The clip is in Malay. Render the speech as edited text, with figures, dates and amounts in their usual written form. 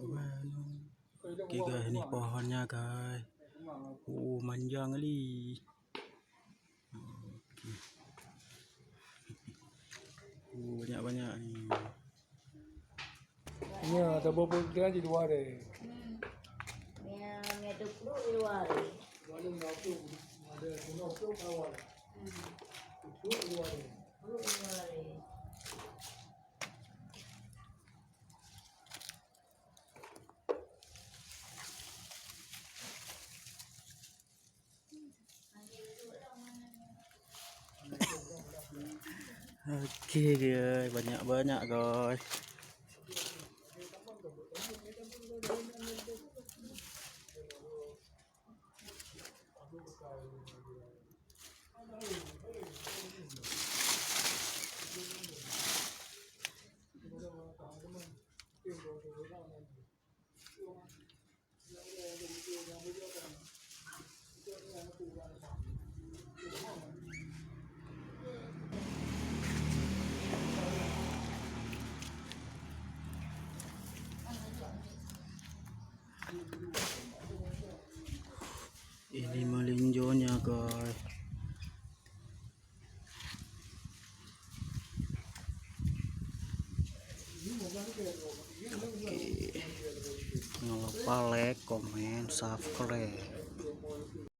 Oke guys, ini pohonnya guys. Manjang kali. Banyak-banyak nih. Ini ada beberapa dia di luar deh. Ada puluh di luar. Ada nafsu, ada nafsu kawal. Itu di luar deh. Puluh di luar. Oke guys, banyak-banyak guys. Ini melinjonya guys. Oke. Jangan lupa like, comment, subscribe.